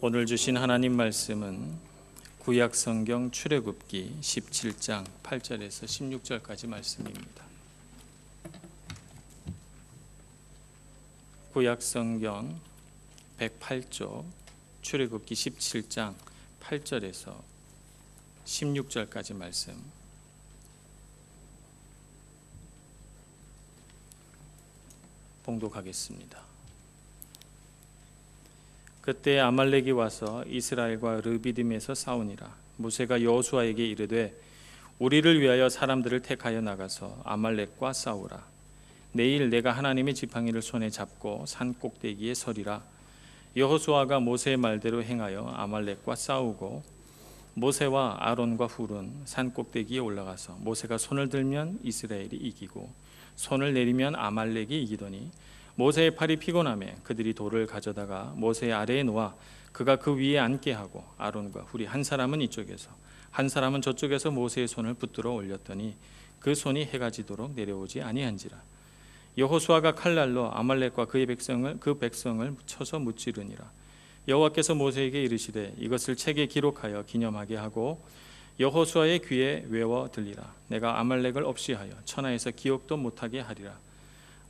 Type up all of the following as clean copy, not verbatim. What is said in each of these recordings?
오늘 주신 하나님 말씀은 구약성경 출애굽기 17장 8절에서 16절까지 말씀입니다. 구약성경 108쪽 출애굽기 17장 8절에서 16절까지 말씀, 봉독하겠습니다. 그때 아말렉이 와서 이스라엘과 르비딤에서 싸우니라. 모세가 여호수아에게 이르되 우리를 위하여 사람들을 택하여 나가서 아말렉과 싸우라. 내일 내가 하나님의 지팡이를 손에 잡고 산 꼭대기에 서리라. 여호수아가 모세의 말대로 행하여 아말렉과 싸우고 모세와 아론과 훌은 산 꼭대기에 올라가서 모세가 손을 들면 이스라엘이 이기고 손을 내리면 아말렉이 이기더니 모세의 팔이 피곤하매 그들이 돌을 가져다가 모세의 아래에 놓아 그가 그 위에 앉게 하고 아론과 훌이 한 사람은 이쪽에서 한 사람은 저쪽에서 모세의 손을 붙들어 올렸더니 그 손이 해가 지도록 내려오지 아니한지라. 여호수아가 칼날로 아말렉과 그 백성을 쳐서 무찌르니라. 여호와께서 모세에게 이르시되 이것을 책에 기록하여 기념하게 하고 여호수아의 귀에 외워 들리라. 내가 아말렉을 없이 하여 천하에서 기억도 못하게 하리라.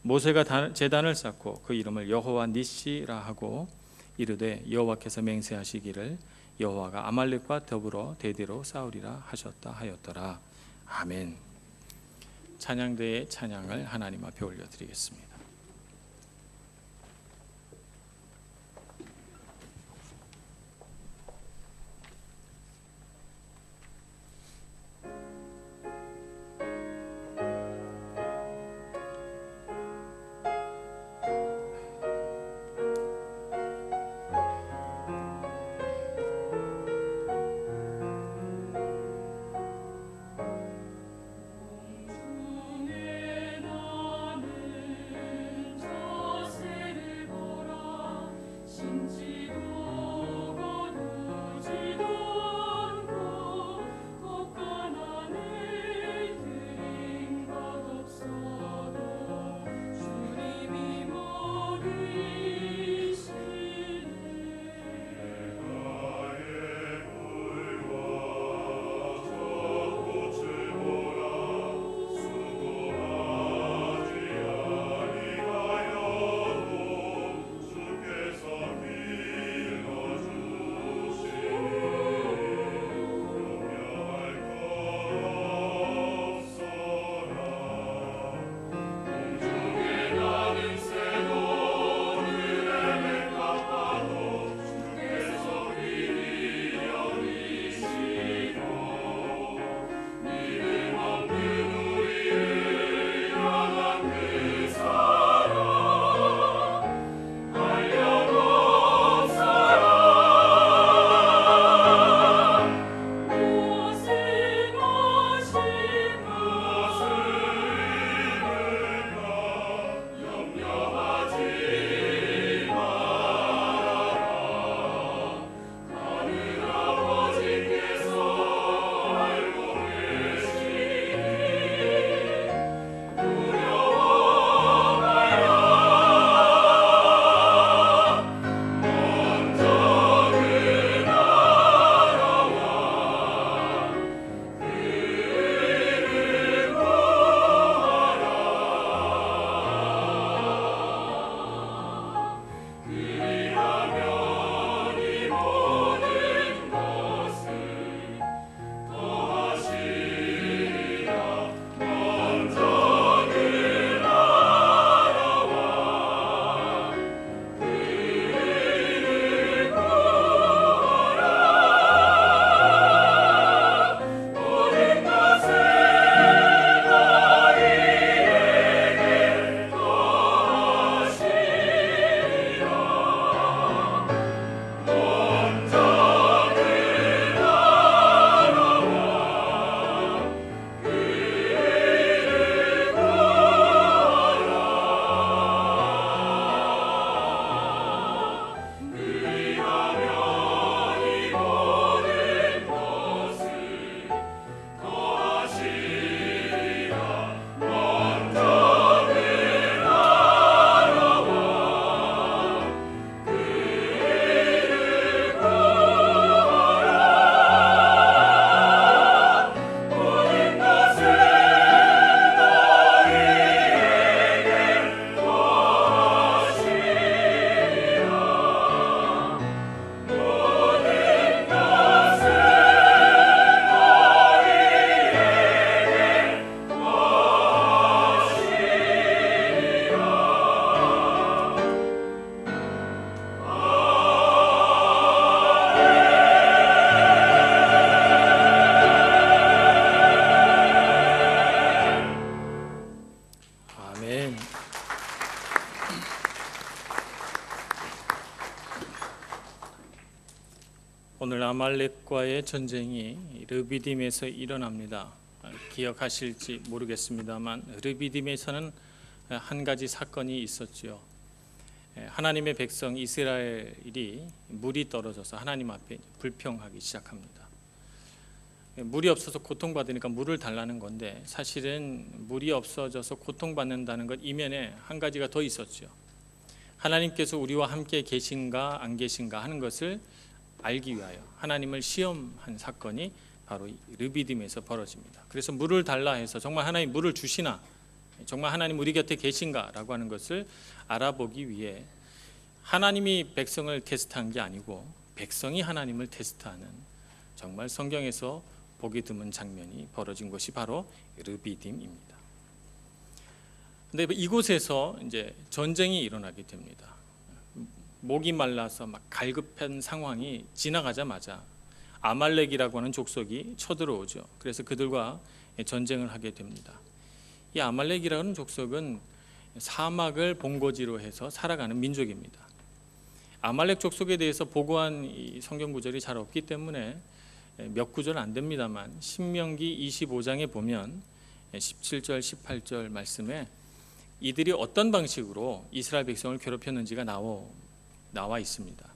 모세가 제단을 쌓고 그 이름을 여호와 니시라 하고 이르되 여호와께서 맹세하시기를 여호와가 아말렉과 더불어 대대로 싸우리라 하셨다 하였더라. 아멘. 찬양대의 찬양을 하나님 앞에 올려드리겠습니다. 아말렉과의 전쟁이 르비딤에서 일어납니다. 기억하실지 모르겠습니다만 르비딤에서는 한 가지 사건이 있었지요. 하나님의 백성 이스라엘이 물이 떨어져서 하나님 앞에 불평하기 시작합니다. 물이 없어서 고통받으니까 물을 달라는 건데, 사실은 물이 없어져서 고통받는다는 것 이면에 한 가지가 더 있었죠. 하나님께서 우리와 함께 계신가 안 계신가 하는 것을 알기 위하여 하나님을 시험한 사건이 바로 르비딤에서 벌어집니다. 그래서 물을 달라 해서 정말 하나님 물을 주시나, 정말 하나님 우리 곁에 계신가라고 하는 것을 알아보기 위해 하나님이 백성을 테스트한 게 아니고 백성이 하나님을 테스트하는, 정말 성경에서 보기 드문 장면이 벌어진 것이 바로 르비딤입니다. 근데 이곳에서 이제 전쟁이 일어나게 됩니다. 목이 말라서 막 갈급한 상황이 지나가자마자 아말렉이라고 하는 족속이 쳐들어오죠. 그래서 그들과 전쟁을 하게 됩니다. 이 아말렉이라는 족속은 사막을 본거지로 해서 살아가는 민족입니다. 아말렉 족속에 대해서 보고한 이 성경 구절이 잘 없기 때문에 몇 구절 안 됩니다만, 신명기 25장에 보면 17절 18절 말씀에 이들이 어떤 방식으로 이스라엘 백성을 괴롭혔는지가 나와 있습니다.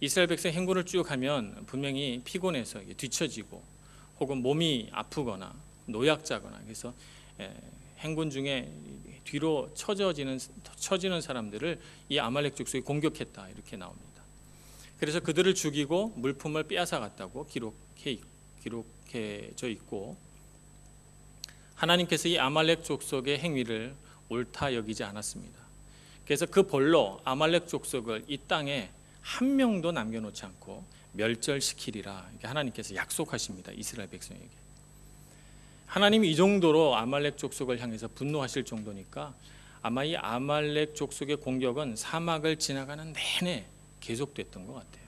이스라엘 백성 행군을 쭉 하면 분명히 피곤해서 뒤처지고 혹은 몸이 아프거나 노약자거나, 그래서 행군 중에 뒤로 처지는 사람들을 이 아말렉 족속이 공격했다, 이렇게 나옵니다. 그래서 그들을 죽이고 물품을 빼앗아 갔다고 기록해져 있고, 하나님께서 이 아말렉 족속의 행위를 옳다 여기지 않았습니다. 그래서 그 벌로 아말렉 족속을 이 땅에 한 명도 남겨놓지 않고 멸절시키리라, 이렇게 하나님께서 약속하십니다. 이스라엘 백성에게. 하나님이 이 정도로 아말렉 족속을 향해서 분노하실 정도니까 아마 이 아말렉 족속의 공격은 사막을 지나가는 내내 계속됐던 것 같아요.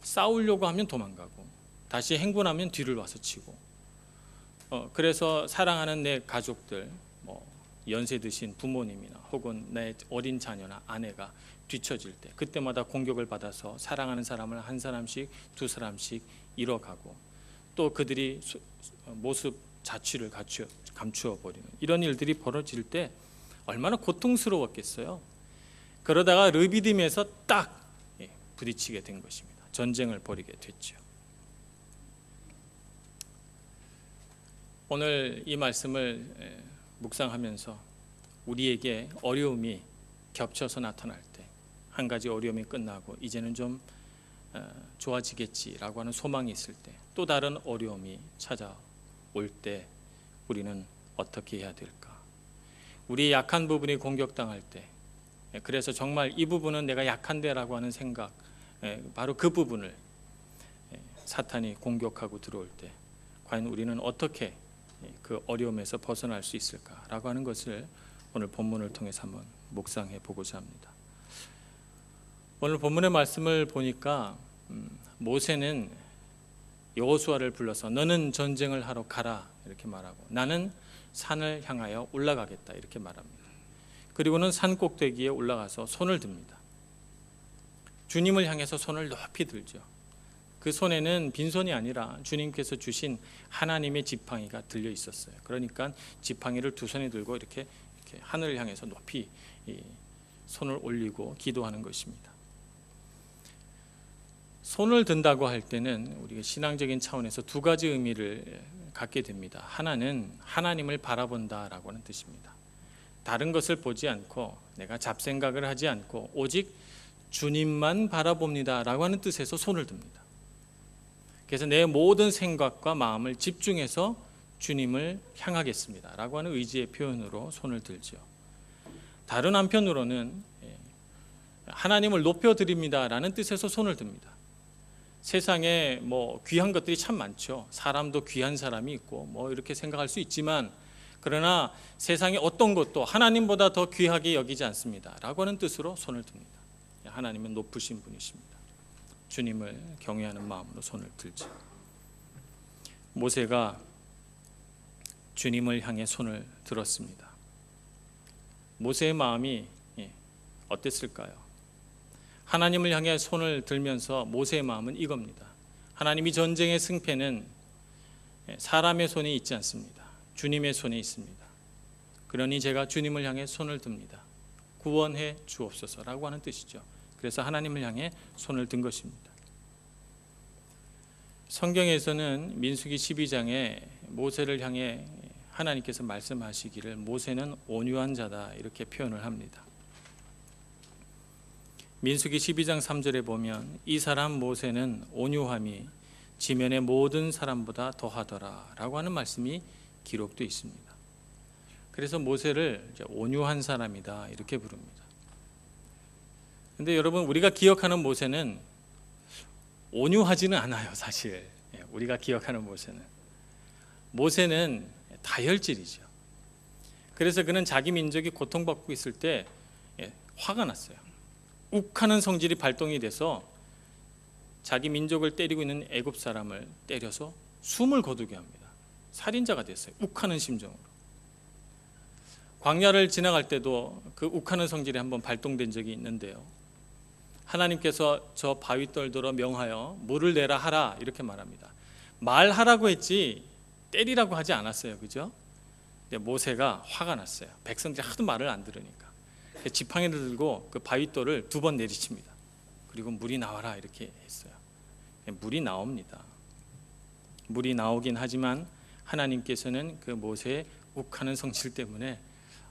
싸우려고 하면 도망가고 다시 행군하면 뒤를 와서 치고, 그래서 사랑하는 내 가족들, 연세 드신 부모님이나 혹은 내 어린 자녀나 아내가 뒤처질 때 그때마다 공격을 받아서 사랑하는 사람을 한 사람씩 두 사람씩 잃어가고, 또 그들이 모습 자취를 감추어 버리는 이런 일들이 벌어질 때 얼마나 고통스러웠겠어요. 그러다가 르비딤에서 딱 부딪히게 된 것입니다. 전쟁을 벌이게 됐죠. 오늘 이 말씀을 묵상하면서 우리에게 어려움이 겹쳐서 나타날 때, 한 가지 어려움이 끝나고 이제는 좀 좋아지겠지라고 하는 소망이 있을 때, 또 다른 어려움이 찾아올 때 우리는 어떻게 해야 될까? 우리의 약한 부분이 공격당할 때, 그래서 정말 이 부분은 내가 약한데라고 하는 생각, 바로 그 부분을 사탄이 공격하고 들어올 때 과연 우리는 어떻게 그 어려움에서 벗어날 수 있을까라고 하는 것을 오늘 본문을 통해서 한번 묵상해 보고자 합니다. 오늘 본문의 말씀을 보니까 모세는 여호수아를 불러서 너는 전쟁을 하러 가라 이렇게 말하고, 나는 산을 향하여 올라가겠다 이렇게 말합니다. 그리고는 산 꼭대기에 올라가서 손을 듭니다. 주님을 향해서 손을 높이 들죠. 그 손에는 빈손이 아니라 주님께서 주신 하나님의 지팡이가 들려 있었어요. 그러니까 지팡이를 두 손에 들고 이렇게 하늘을 향해서 높이 손을 올리고 기도하는 것입니다. 손을 든다고 할 때는 우리가 신앙적인 차원에서 두 가지 의미를 갖게 됩니다. 하나는 하나님을 바라본다라고 하는 뜻입니다. 다른 것을 보지 않고 내가 잡생각을 하지 않고 오직 주님만 바라봅니다라고 하는 뜻에서 손을 듭니다. 그래서 내 모든 생각과 마음을 집중해서 주님을 향하겠습니다라고 하는 의지의 표현으로 손을 들죠. 다른 한편으로는 하나님을 높여드립니다라는 뜻에서 손을 듭니다. 세상에 귀한 것들이 참 많죠. 사람도 귀한 사람이 있고 이렇게 생각할 수 있지만, 그러나 세상에 어떤 것도 하나님보다 더 귀하게 여기지 않습니다라고 하는 뜻으로 손을 듭니다. 하나님은 높으신 분이십니다. 주님을 경외하는 마음으로 손을 들죠. 모세가 주님을 향해 손을 들었습니다. 모세의 마음이 어땠을까요? 하나님을 향해 손을 들면서 모세의 마음은 이겁니다. 하나님이 전쟁의 승패는 사람의 손에 있지 않습니다. 주님의 손에 있습니다. 그러니 제가 주님을 향해 손을 듭니다. 구원해 주옵소서라고 하는 뜻이죠. 그래서 하나님을 향해 손을 든 것입니다. 성경에서는 민수기 12장에 모세를 향해 하나님께서 말씀하시기를 모세는 온유한 자다 이렇게 표현을 합니다. 민수기 12장 3절에 보면 이 사람 모세는 온유함이 지면의 모든 사람보다 더하더라 라고 하는 말씀이 기록되어 있습니다. 그래서 모세를 온유한 사람이다 이렇게 부릅니다. 근데 여러분, 우리가 기억하는 모세는 온유하지는 않아요. 사실 우리가 기억하는 모세는 다혈질이죠. 그래서 그는 자기 민족이 고통받고 있을 때 화가 났어요. 욱하는 성질이 발동이 돼서 자기 민족을 때리고 있는 애굽 사람을 때려서 숨을 거두게 합니다. 살인자가 됐어요. 욱하는 심정으로. 광야를 지나갈 때도 그 욱하는 성질이 한번 발동된 적이 있는데요. 하나님께서 저 바위떨더러 명하여 물을 내라 하라 이렇게 말합니다. 말하라고 했지 때리라고 하지 않았어요. 그죠? 근데 모세가 화가 났어요. 백성들이 하도 말을 안 들으니까. 지팡이를 들고 그 바위돌을 2번 내리칩니다. 그리고 물이 나와라 이렇게 했어요. 물이 나옵니다. 물이 나오긴 하지만 하나님께서는 그 모세의 욱하는 성질 때문에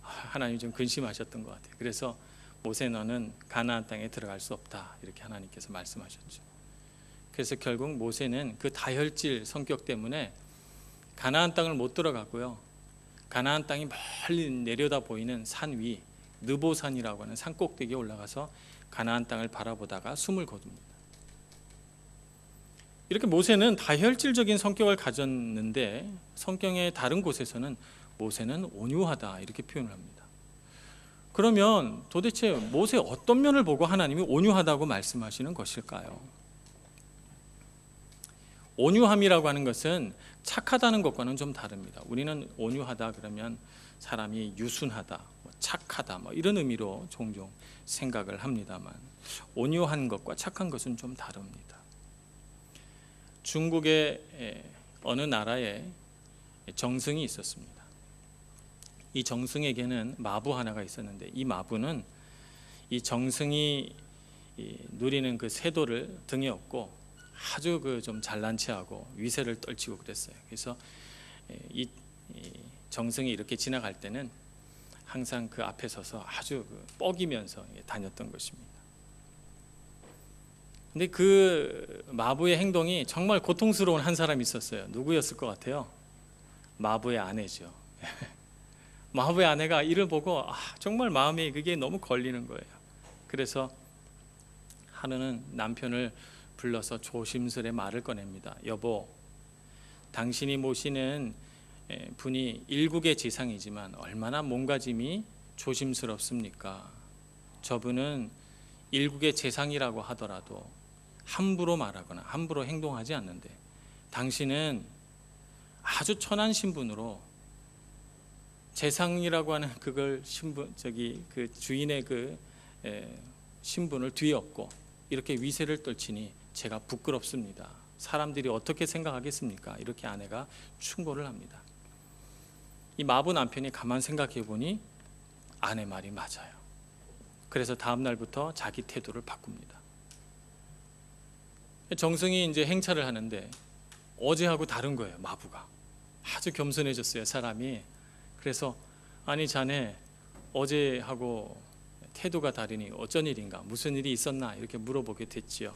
하나님이 좀 근심하셨던 것 같아요. 그래서 모세 너는 가나안 땅에 들어갈 수 없다 이렇게 하나님께서 말씀하셨죠. 그래서 결국 모세는 그 다혈질 성격 때문에 가나안 땅을 못 들어가고요. 가나안 땅이 멀리 내려다 보이는 산 위 느보산이라고 하는 산 꼭대기에 올라가서 가나안 땅을 바라보다가 숨을 거둡니다. 이렇게 모세는 다혈질적인 성격을 가졌는데 성경의 다른 곳에서는 모세는 온유하다 이렇게 표현을 합니다. 그러면 도대체 모세의 어떤 면을 보고 하나님이 온유하다고 말씀하시는 것일까요? 온유함이라고 하는 것은 착하다는 것과는 좀 다릅니다. 우리는 온유하다 그러면 사람이 유순하다, 착하다 이런 의미로 종종 생각을 합니다만 온유한 것과 착한 것은 좀 다릅니다. 중국의 어느 나라에 정승이 있었습니다. 이 정승에게는 마부 하나가 있었는데 이 마부는 이 정승이 누리는 그 세도를 등에 업고 아주 그 좀 잘난 체하고 위세를 떨치고 그랬어요. 그래서 이 정승이 이렇게 지나갈 때는 항상 그 앞에 서서 아주 뻐기면서 다녔던 것입니다. 근데 그 마부의 행동이 정말 고통스러운 한 사람이 있었어요. 누구였을 것 같아요? 마부의 아내죠. 마부의 아내가 이를 보고 정말 마음에 그게 너무 걸리는 거예요. 그래서 하루는 남편을 불러서 조심스레 말을 꺼냅니다. 여보, 당신이 모시는 분이 일국의 지상이지만 얼마나 몸가짐이 조심스럽습니까? 저분은 일국의 재상이라고 하더라도 함부로 말하거나 함부로 행동하지 않는데 당신은 아주 천한 신분으로 재상이라고 하는 그걸 신분 그 주인의 그 신분을 뒤에 업고 이렇게 위세를 떨치니 제가 부끄럽습니다. 사람들이 어떻게 생각하겠습니까? 이렇게 아내가 충고를 합니다. 이 마부 남편이 가만 생각해 보니 아내 말이 맞아요. 그래서 다음 날부터 자기 태도를 바꿉니다. 정승이 이제 행차를 하는데 어제하고 다른 거예요. 마부가 아주 겸손해졌어요, 사람이. 그래서 아니 자네 어제하고 태도가 다르니 어쩐 일인가, 무슨 일이 있었나 이렇게 물어보게 됐지요.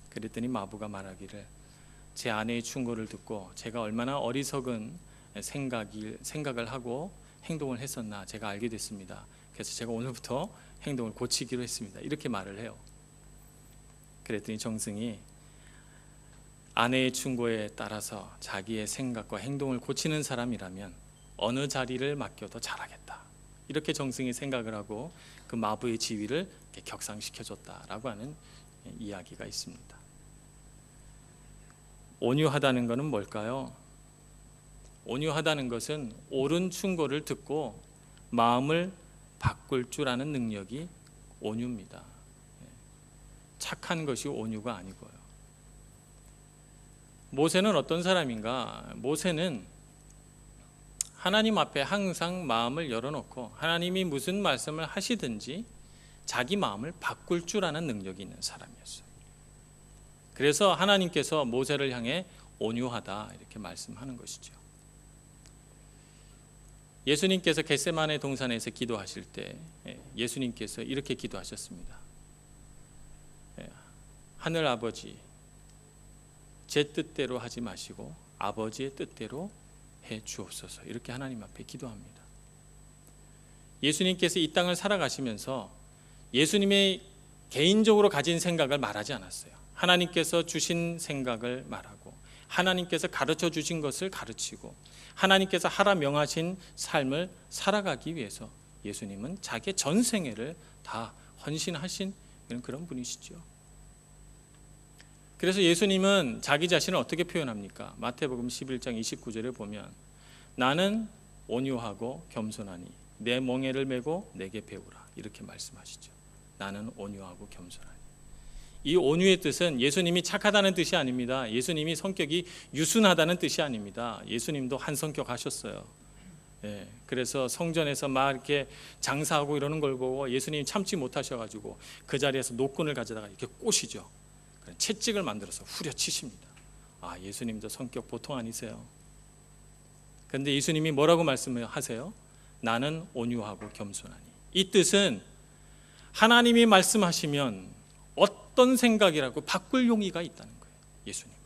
그랬더니 마부가 말하기를 제 아내의 충고를 듣고 제가 얼마나 어리석은 생각을 하고 행동을 했었나 제가 알게 됐습니다. 그래서 제가 오늘부터 행동을 고치기로 했습니다. 이렇게 말을 해요. 그랬더니 정승이 아내의 충고에 따라서 자기의 생각과 행동을 고치는 사람이라면 어느 자리를 맡겨도 잘하겠다. 이렇게 정승이 생각을 하고 그 마부의 지위를 격상시켜줬다라고 하는 이야기가 있습니다. 온유하다는 것은 뭘까요? 온유하다는 것은 옳은 충고를 듣고 마음을 바꿀 줄 아는 능력이 온유입니다. 착한 것이 온유가 아니고요. 모세는 어떤 사람인가? 모세는 하나님 앞에 항상 마음을 열어놓고 하나님이 무슨 말씀을 하시든지 자기 마음을 바꿀 줄 아는 능력이 있는 사람이었어요. 그래서 하나님께서 모세를 향해 온유하다 이렇게 말씀하는 것이죠. 예수님께서 겟세마네 동산에서 기도하실 때 예수님께서 이렇게 기도하셨습니다. 하늘 아버지, 제 뜻대로 하지 마시고 아버지의 뜻대로 해 주옵소서. 이렇게 하나님 앞에 기도합니다. 예수님께서 이 땅을 살아가시면서 예수님의 개인적으로 가진 생각을 말하지 않았어요. 하나님께서 주신 생각을 말하고 하나님께서 가르쳐 주신 것을 가르치고 하나님께서 하라 명하신 삶을 살아가기 위해서 예수님은 자기의 전생애를 다 헌신하신 그런 분이시죠. 그래서 예수님은 자기 자신을 어떻게 표현합니까? 마태복음 11장 29절에 보면 나는 온유하고 겸손하니 내 멍에를 메고 내게 배우라 이렇게 말씀하시죠. 나는 온유하고 겸손하니. 이 온유의 뜻은 예수님이 착하다는 뜻이 아닙니다. 예수님이 성격이 유순하다는 뜻이 아닙니다. 예수님도 한 성격 하셨어요. 그래서 성전에서 막 이렇게 장사하고 이러는 걸 보고 예수님이 참지 못하셔가지고 그 자리에서 노끈을 가져다가 이렇게 꼬시죠. 채찍을 만들어서 후려치십니다. 아, 예수님도 성격 보통 아니세요. 그런데 예수님이 뭐라고 말씀을 하세요? 나는 온유하고 겸손하니. 이 뜻은 하나님이 말씀하시면 어떤 생각이라고 바꿀 용의가 있다는 거예요. 예수님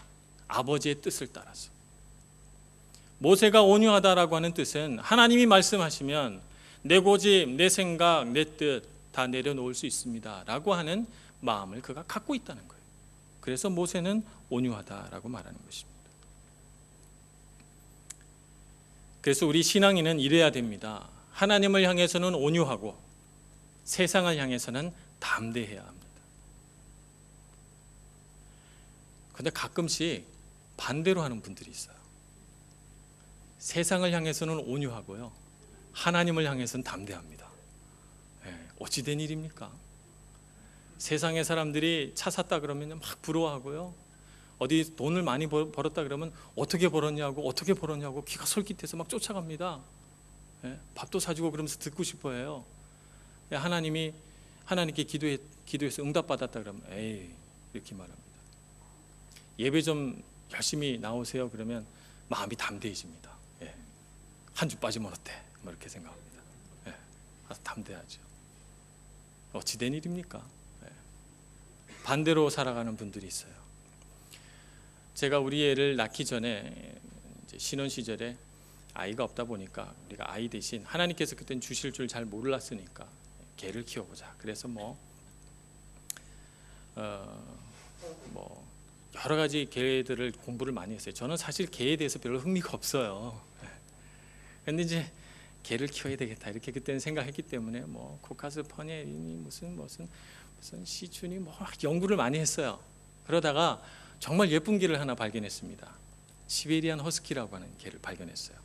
아버지의 뜻을 따라서. 모세가 온유하다라고 하는 뜻은 하나님이 말씀하시면 내 고집, 내 생각, 내 뜻 다 내려놓을 수 있습니다 라고 하는 마음을 그가 갖고 있다는 거예요. 그래서 모세는 온유하다라고 말하는 것입니다. 그래서 우리 신앙인은 이래야 됩니다. 하나님을 향해서는 온유하고 세상을 향해서는 담대해야 합니다. 그런데 가끔씩 반대로 하는 분들이 있어요. 세상을 향해서는 온유하고요, 하나님을 향해서는 담대합니다. 어찌 된 일입니까? 세상의 사람들이 차 샀다 그러면 막 부러워하고요, 어디 돈을 많이 벌었다 그러면 어떻게 벌었냐고 기가 솔깃해서 막 쫓아갑니다. 밥도 사주고 그러면서 듣고 싶어해요. 하나님께 기도해서 응답받았다 그러면 에이 이렇게 말합니다. 예배 좀 열심히 나오세요 그러면 마음이 담대해집니다. 한 주 빠지면 어때? 뭐 이렇게 생각합니다. 담대하죠. 어찌 된 일입니까? 반대로 살아가는 분들이 있어요. 제가 우리 애를 낳기 전에 이제 신혼 시절에 아이가 없다 보니까 우리가 아이 대신 하나님께서 그때는 주실 줄 잘 몰랐으니까 개를 키워보자. 그래서 여러 가지 개들을 공부를 많이 했어요. 저는 사실 개에 대해서 별로 흥미가 없어요. 그런데 이제 개를 키워야 되겠다 이렇게 그때는 생각했기 때문에 코카스 퍼니엘이니 무슨 시추니 연구를 많이 했어요. 그러다가 정말 예쁜 개를 하나 발견했습니다. 시베리안 허스키라고 하는 개를 발견했어요.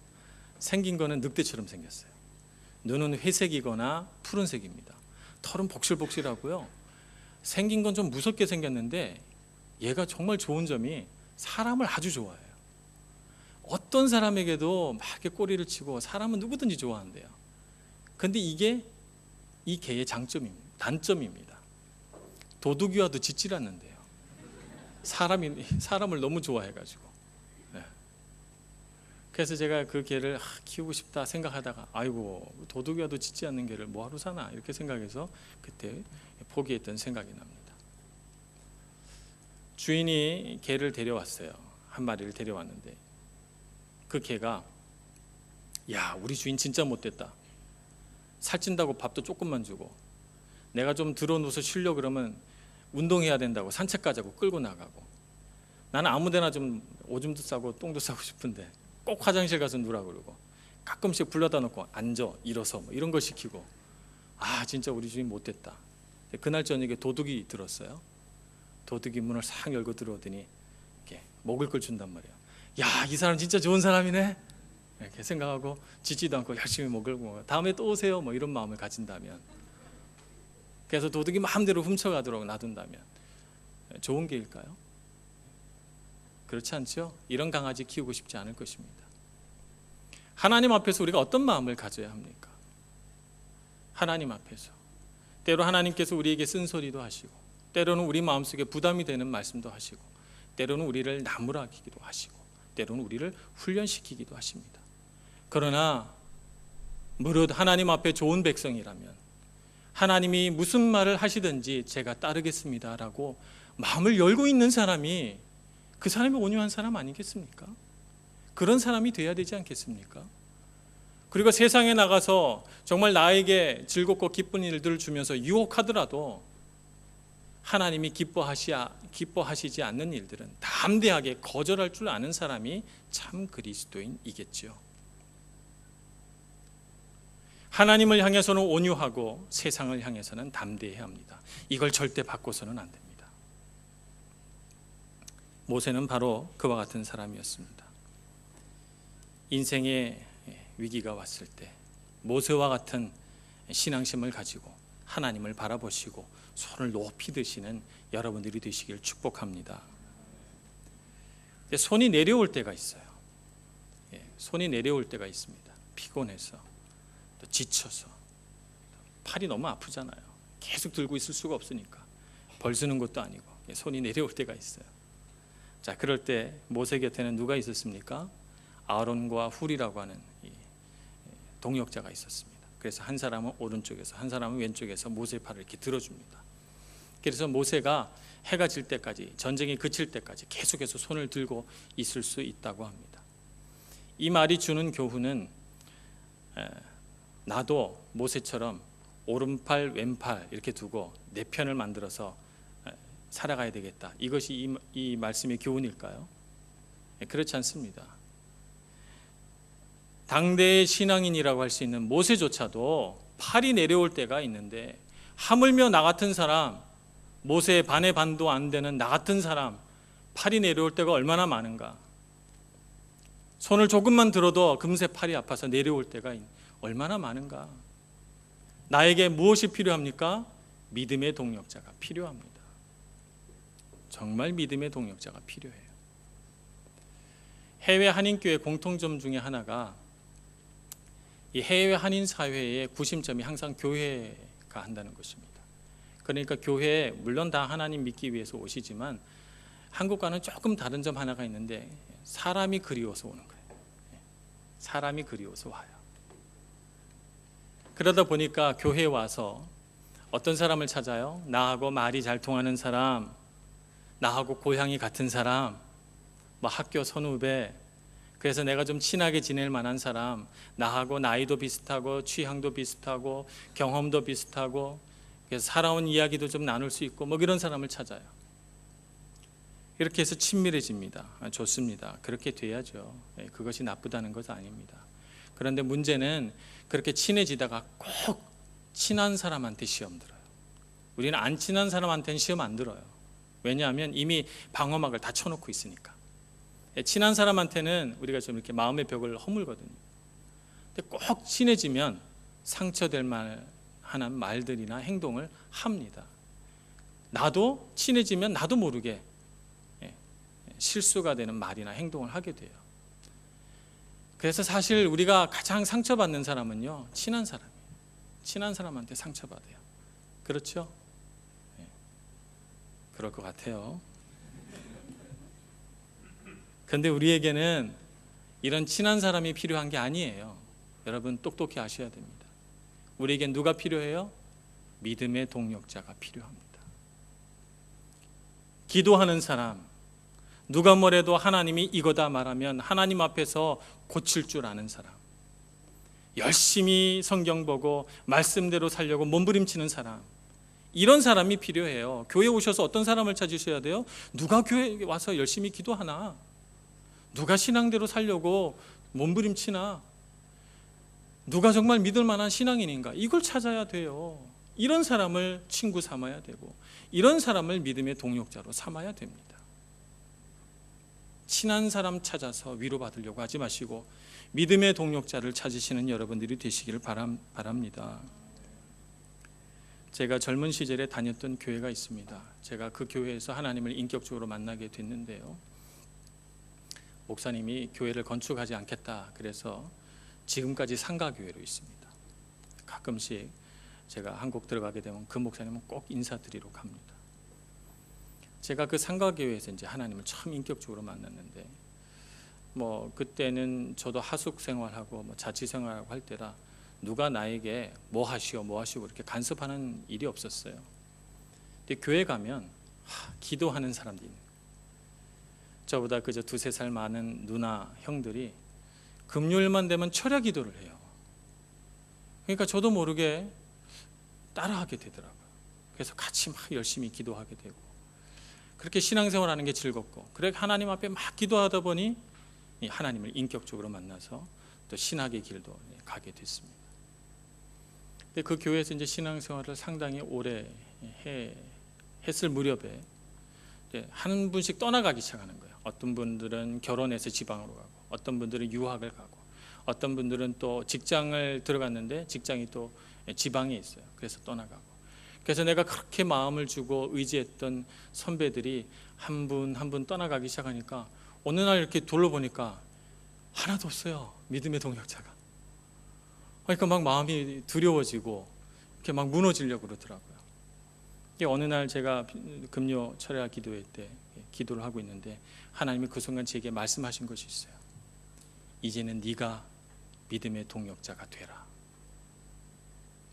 생긴 거는 늑대처럼 생겼어요. 눈은 회색이거나 푸른색입니다. 털은 복실복실하고요. 생긴 건 좀 무섭게 생겼는데 얘가 정말 좋은 점이 사람을 아주 좋아해요. 어떤 사람에게도 막 이렇게 꼬리를 치고 사람은 누구든지 좋아한대요. 그런데 이게 이 개의 단점입니다. 도둑이와도 짖질 않는데요. 사람을 너무 좋아해가지고. 그래서 제가 그 개를 키우고 싶다 생각하다가 아이고 도둑이와도 짖지 않는 개를 뭐하러 사나 이렇게 생각해서 그때 포기했던 생각이 납니다. 주인이 개를 데려왔어요. 한 마리를 데려왔는데 그 개가 야 우리 주인 진짜 못됐다. 살찐다고 밥도 조금만 주고 내가 좀 들어누워서 쉬려고 그러면 운동해야 된다고 산책 가자고 끌고 나가고 나는 아무데나 좀 오줌도 싸고 똥도 싸고 싶은데 꼭 화장실 가서 누라고 그러고 가끔씩 불러다 놓고 앉아 일어서 이런 걸 시키고 진짜 우리 주인 못됐다. 그날 저녁에 도둑이 들었어요. 도둑이 문을 싹 열고 들어오더니 이렇게 먹을 걸 준단 말이에요. 야, 이 사람 진짜 좋은 사람이네 이렇게 생각하고 짖지도 않고 열심히 먹고 다음에 또 오세요 이런 마음을 가진다면, 그래서 도둑이 마음대로 훔쳐가도록 놔둔다면 좋은 게일까요? 그렇지 않죠? 이런 강아지 키우고 싶지 않을 것입니다. 하나님 앞에서 우리가 어떤 마음을 가져야 합니까? 하나님 앞에서 때로 하나님께서 우리에게 쓴소리도 하시고, 때로는 우리 마음속에 부담이 되는 말씀도 하시고, 때로는 우리를 나무라기도 하시고, 때로는 우리를 훈련시키기도 하십니다. 그러나 무릇 하나님 앞에 좋은 백성이라면 하나님이 무슨 말을 하시든지 제가 따르겠습니다 라고 마음을 열고 있는 사람이 그 사람이 온유한 사람 아니겠습니까? 그런 사람이 돼야 되지 않겠습니까? 그리고 세상에 나가서 정말 나에게 즐겁고 기쁜 일들을 주면서 유혹하더라도 하나님이 기뻐하시지 않는 일들은 담대하게 거절할 줄 아는 사람이 참 그리스도인이겠죠. 하나님을 향해서는 온유하고 세상을 향해서는 담대해야 합니다. 이걸 절대 바꿔서는 안 됩니다. 모세는 바로 그와 같은 사람이었습니다. 인생의 위기가 왔을 때 모세와 같은 신앙심을 가지고 하나님을 바라보시고 손을 높이 드시는 여러분들이 되시길 축복합니다. 손이 내려올 때가 있어요. 손이 내려올 때가 있습니다. 피곤해서, 또 지쳐서, 팔이 너무 아프잖아요. 계속 들고 있을 수가 없으니까 벌 쓰는 것도 아니고 손이 내려올 때가 있어요. 자, 그럴 때 모세 곁에는 누가 있었습니까? 아론과 훌이라고 하는 동역자가 있었습니다. 그래서 한 사람은 오른쪽에서 한 사람은 왼쪽에서 모세의 팔을 이렇게 들어줍니다. 그래서 모세가 해가 질 때까지, 전쟁이 그칠 때까지 계속해서 손을 들고 있을 수 있다고 합니다. 이 말이 주는 교훈은 나도 모세처럼 오른팔 왼팔 이렇게 두고 내 편을 만들어서 살아가야 되겠다, 이것이 이 말씀의 교훈일까요? 그렇지 않습니다. 당대의 신앙인이라고 할 수 있는 모세조차도 팔이 내려올 때가 있는데, 하물며 나 같은 사람, 모세의 반의 반도 안 되는 나 같은 사람 팔이 내려올 때가 얼마나 많은가. 손을 조금만 들어도 금세 팔이 아파서 내려올 때가 얼마나 많은가. 나에게 무엇이 필요합니까? 믿음의 동력자가 필요합니다. 정말 믿음의 동력자가 필요해요. 해외 한인교회 공통점 중에 하나가 이 해외 한인 사회의 구심점이 항상 교회가 한다는 것입니다. 그러니까 교회에 물론 다 하나님 믿기 위해서 오시지만 한국과는 조금 다른 점 하나가 있는데, 사람이 그리워서 오는 거예요. 사람이 그리워서 와요. 그러다 보니까 교회에 와서 어떤 사람을 찾아요? 나하고 말이 잘 통하는 사람, 나하고 고향이 같은 사람, 뭐 학교 선후배, 그래서 내가 좀 친하게 지낼 만한 사람, 나하고 나이도 비슷하고 취향도 비슷하고 경험도 비슷하고 그래서 살아온 이야기도 좀 나눌 수 있고 뭐 이런 사람을 찾아요. 이렇게 해서 친밀해집니다. 좋습니다. 그렇게 돼야죠. 그것이 나쁘다는 것은 아닙니다. 그런데 문제는 그렇게 친해지다가 꼭 친한 사람한테 시험 들어요. 우리는 안 친한 사람한테는 시험 안 들어요. 왜냐하면 이미 방어막을 다 쳐놓고 있으니까. 친한 사람한테는 우리가 좀 이렇게 마음의 벽을 허물거든요. 근데 꼭 친해지면 상처될 만한 말들이나 행동을 합니다. 나도 친해지면 나도 모르게 실수가 되는 말이나 행동을 하게 돼요. 그래서 사실 우리가 가장 상처받는 사람은요, 친한 사람이에요. 친한 사람한테 상처받아요. 그렇죠? 그럴 것 같아요. 그런데 우리에게는 이런 친한 사람이 필요한 게 아니에요. 여러분 똑똑히 아셔야 됩니다. 우리에겐 누가 필요해요? 믿음의 동력자가 필요합니다. 기도하는 사람, 누가 뭐래도 하나님이 이거다 말하면 하나님 앞에서 고칠 줄 아는 사람, 열심히 성경 보고 말씀대로 살려고 몸부림치는 사람, 이런 사람이 필요해요. 교회 오셔서 어떤 사람을 찾으셔야 돼요? 누가 교회에 와서 열심히 기도하나? 누가 신앙대로 살려고 몸부림치나? 누가 정말 믿을 만한 신앙인인가? 이걸 찾아야 돼요. 이런 사람을 친구 삼아야 되고, 이런 사람을 믿음의 동력자로 삼아야 됩니다. 친한 사람 찾아서 위로받으려고 하지 마시고 믿음의 동력자를 찾으시는 여러분들이 되시기를 바랍니다. 제가 젊은 시절에 다녔던 교회가 있습니다. 제가 그 교회에서 하나님을 인격적으로 만나게 됐는데요. 목사님이 교회를 건축하지 않겠다 그래서 지금까지 상가교회로 있습니다. 가끔씩 제가 한국 들어가게 되면 그 목사님은 꼭 인사드리러 갑니다. 제가 그 상가교회에서 이제 하나님을 처음 인격적으로 만났는데 그때는 저도 하숙 생활하고 자취 생활하고 할 때라 누가 나에게 뭐 하시오 이렇게 간섭하는 일이 없었어요. 근데 교회 가면 기도하는 사람들이 있는 거예요. 저보다 그저 2-3살 많은 누나 형들이 금요일만 되면 철야 기도를 해요. 그러니까 저도 모르게 따라하게 되더라고요. 그래서 같이 막 열심히 기도하게 되고 그렇게 신앙생활하는 게 즐겁고 그래 하나님 앞에 막 기도하다 보니 하나님을 인격적으로 만나서 또 신학의 길도 가게 됐습니다. 근데 그 교회에서 이제 신앙생활을 상당히 오래 했을 무렵에 한 분씩 떠나가기 시작하는 거예요. 어떤 분들은 결혼해서 지방으로 가고 어떤 분들은 유학을 가고 어떤 분들은 또 직장을 들어갔는데 직장이 또 지방에 있어요. 그래서 떠나가고 그래서 내가 그렇게 마음을 주고 의지했던 선배들이 한 분 한 분 떠나가기 시작하니까 어느 날 이렇게 돌아보니까 하나도 없어요. 믿음의 동역자가. 그러니까 막 마음이 두려워지고 이렇게 막 무너지려고 그러더라고요. 어느 날 제가 금요 철야 기도회 때 기도를 하고 있는데 하나님이 그 순간 제게 말씀하신 것이 있어요. 이제는 네가 믿음의 동역자가 되라.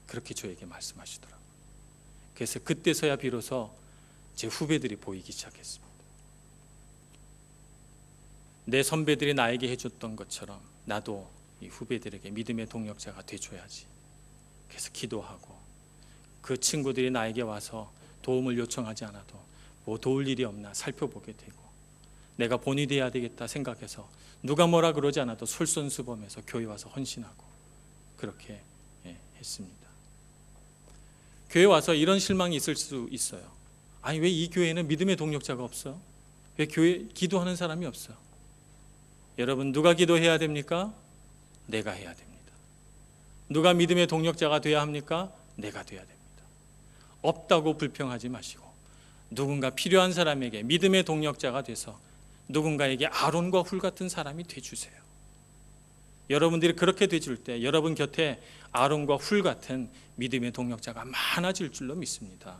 그렇게 저에게 말씀하시더라고요. 그래서 그때서야 비로소 제 후배들이 보이기 시작했습니다. 내 선배들이 나에게 해줬던 것처럼 나도 이 후배들에게 믿음의 동역자가 돼줘야지. 그래서 기도하고 그 친구들이 나에게 와서 도움을 요청하지 않아도 뭐 도울 일이 없나 살펴보게 되고 내가 본이 돼야 되겠다 생각해서 누가 뭐라 그러지 않아도 솔선수범해서 교회 와서 헌신하고 그렇게 했습니다. 교회 와서 이런 실망이 있을 수 있어요. 아니 왜 이 교회는 믿음의 동역자가 없어? 왜 교회 기도하는 사람이 없어? 여러분 누가 기도해야 됩니까? 내가 해야 됩니다. 누가 믿음의 동역자가 돼야 합니까? 내가 돼야 됩니다. 없다고 불평하지 마시고 누군가 필요한 사람에게 믿음의 동역자가 돼서 누군가에게 아론과 훌 같은 사람이 돼주세요. 여러분들이 그렇게 돼줄 때 여러분 곁에 아론과 훌 같은 믿음의 동역자가 많아질 줄로 믿습니다.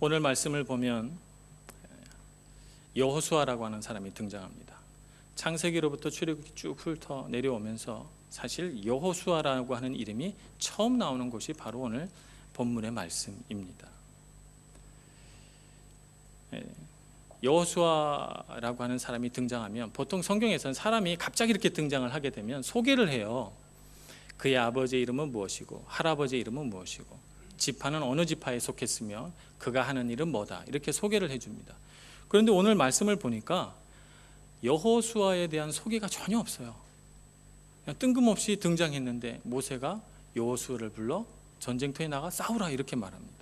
오늘 말씀을 보면 여호수아라고 하는 사람이 등장합니다. 창세기로부터 출애굽기 쭉 훑어 내려오면서 사실 여호수아라고 하는 이름이 처음 나오는 곳이 바로 오늘 본문의 말씀입니다. 여호수아라고 하는 사람이 등장하면 보통 성경에서는 사람이 갑자기 이렇게 등장을 하게 되면 소개를 해요. 그의 아버지의 이름은 무엇이고 할아버지의 이름은 무엇이고 지파는 어느 지파에 속했으며 그가 하는 일은 뭐다 이렇게 소개를 해줍니다. 그런데 오늘 말씀을 보니까 여호수아에 대한 소개가 전혀 없어요. 그냥 뜬금없이 등장했는데 모세가 여호수아를 불러 전쟁터에 나가 싸우라 이렇게 말합니다.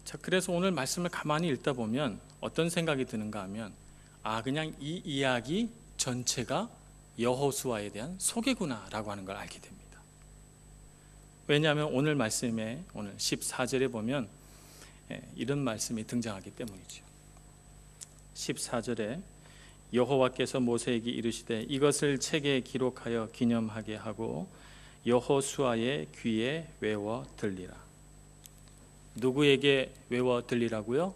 자, 그래서 오늘 말씀을 가만히 읽다 보면 어떤 생각이 드는가 하면 그냥 이 이야기 전체가 여호수아에 대한 소개구나라고 하는 걸 알게 됩니다. 왜냐하면 오늘 말씀에 오늘 14절에 보면 이런 말씀이 등장하기 때문이죠. 14절에 여호와께서 모세에게 이르시되 이것을 책에 기록하여 기념하게 하고 여호수아의 귀에 외워 들리라. 누구에게 외워 들리라고요?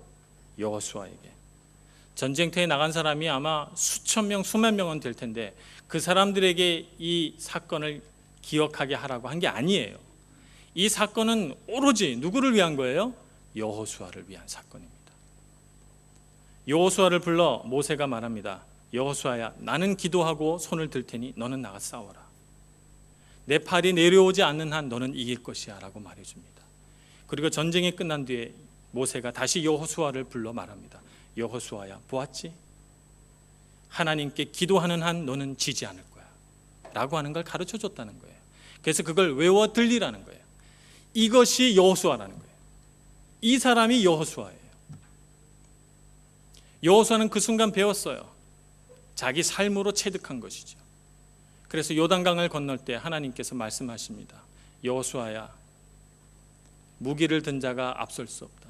여호수아에게. 전쟁터에 나간 사람이 아마 수천 명, 수만 명은 될 텐데 그 사람들에게 이 사건을 기억하게 하라고 한 게 아니에요. 이 사건은 오로지 누구를 위한 거예요? 여호수아를 위한 사건입니다. 여호수아를 불러 모세가 말합니다. 여호수아야, 나는 기도하고 손을 들 테니 너는 나가 싸워라. 내 팔이 내려오지 않는 한 너는 이길 것이야 라고 말해줍니다. 그리고 전쟁이 끝난 뒤에 모세가 다시 여호수아를 불러 말합니다. 여호수아야, 보았지? 하나님께 기도하는 한 너는 지지 않을 거야 라고 하는 걸 가르쳐 줬다는 거예요. 그래서 그걸 외워 들리라는 거예요. 이것이 여호수아라는 거예요. 이 사람이 여호수아예요. 여호수아는 그 순간 배웠어요. 자기 삶으로 체득한 것이죠. 그래서 요단강을 건널 때 하나님께서 말씀하십니다. 여호수아야, 무기를 든 자가 앞설 수 없다.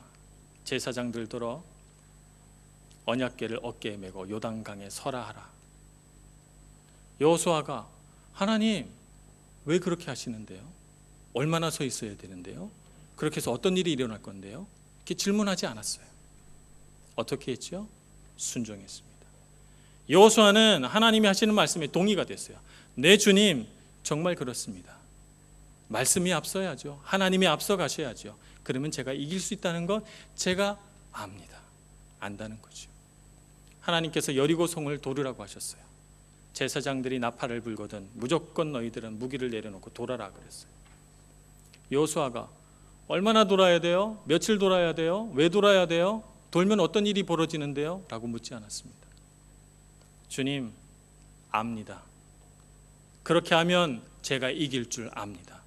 제사장들 들어 언약궤를 어깨에 메고 요단강에 서라 하라. 여호수아가 하나님 왜 그렇게 하시는데요? 얼마나 서 있어야 되는데요? 그렇게 해서 어떤 일이 일어날 건데요? 이렇게 질문하지 않았어요. 어떻게 했죠? 순종했습니다. 여호수아는 하나님이 하시는 말씀에 동의가 됐어요. 네, 주님, 정말 그렇습니다. 말씀이 앞서야죠. 하나님이 앞서 가셔야죠. 그러면 제가 이길 수 있다는 것 제가 압니다. 안다는 거죠. 하나님께서 여리고성을 도르라고 하셨어요. 제사장들이 나팔을 불거든 무조건 너희들은 무기를 내려놓고 돌아라 그랬어요. 여호수아가 얼마나 돌아야 돼요? 며칠 돌아야 돼요? 왜 돌아야 돼요? 돌면 어떤 일이 벌어지는데요? 라고 묻지 않았습니다. 주님, 압니다. 그렇게 하면 제가 이길 줄 압니다.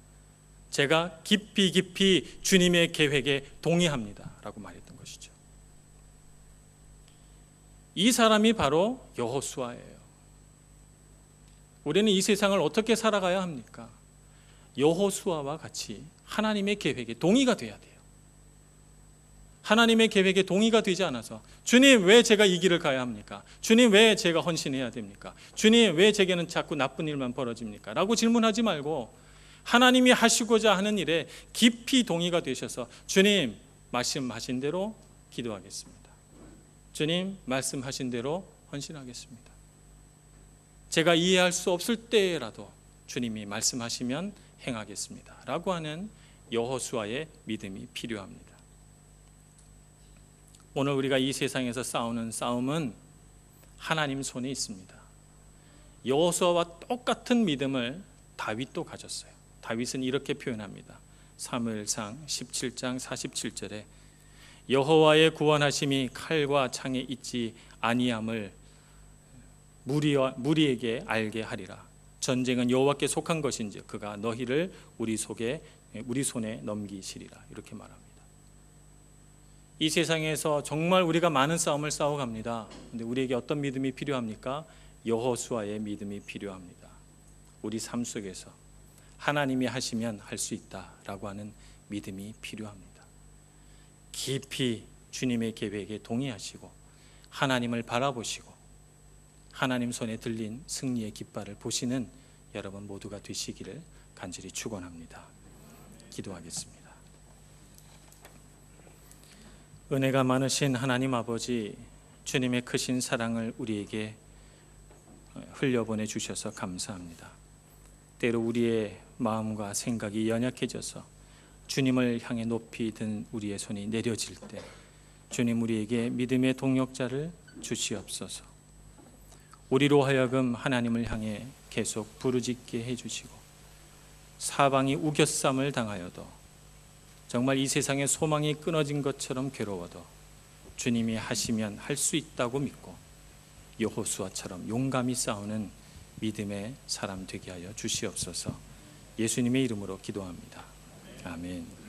제가 깊이 주님의 계획에 동의합니다. 라고 말했던 것이죠. 이 사람이 바로 여호수아예요. 우리는 이 세상을 어떻게 살아가야 합니까? 여호수아와 같이 하나님의 계획에 동의가 돼야 돼요. 하나님의 계획에 동의가 되지 않아서 주님 왜 제가 이 길을 가야 합니까? 주님 왜 제가 헌신해야 됩니까? 주님 왜 제게는 자꾸 나쁜 일만 벌어집니까? 라고 질문하지 말고 하나님이 하시고자 하는 일에 깊이 동의가 되셔서 주님 말씀하신 대로 기도하겠습니다. 주님 말씀하신 대로 헌신하겠습니다. 제가 이해할 수 없을 때라도 주님이 말씀하시면 행하겠습니다. 라고 하는 여호수아의 믿음이 필요합니다. 오늘 우리가 이 세상에서 싸우는 싸움은 하나님 손에 있습니다. 여호수아와 똑같은 믿음을 다윗도 가졌어요. 다윗은 이렇게 표현합니다. 사무엘상 17장 47절에 여호와의 구원하심이 칼과 창에 있지 아니함을 무리에게 알게 하리라. 전쟁은 여호와께 속한 것인지 그가 너희를 우리 손에 넘기시리라. 이렇게 말합니다. 이 세상에서 정말 우리가 많은 싸움을 싸워갑니다. 그런데 우리에게 어떤 믿음이 필요합니까? 여호수아의 믿음이 필요합니다. 우리 삶 속에서 하나님이 하시면 할 수 있다라고 하는 믿음이 필요합니다. 깊이 주님의 계획에 동의하시고 하나님을 바라보시고 하나님 손에 들린 승리의 깃발을 보시는 여러분 모두가 되시기를 간절히 축원합니다. 기도하겠습니다. 은혜가 많으신 하나님 아버지, 주님의 크신 사랑을 우리에게 흘려보내 주셔서 감사합니다. 때로 우리의 마음과 생각이 연약해져서 주님을 향해 높이 든 우리의 손이 내려질 때 주님 우리에게 믿음의 동력자를 주시옵소서. 우리로 하여금 하나님을 향해 계속 부르짖게 해주시고 사방이 우겨쌈을 당하여도 정말 이 세상의 소망이 끊어진 것처럼 괴로워도 주님이 하시면 할 수 있다고 믿고 여호수아처럼 용감히 싸우는 믿음의 사람 되게 하여 주시옵소서. 예수님의 이름으로 기도합니다. 아멘.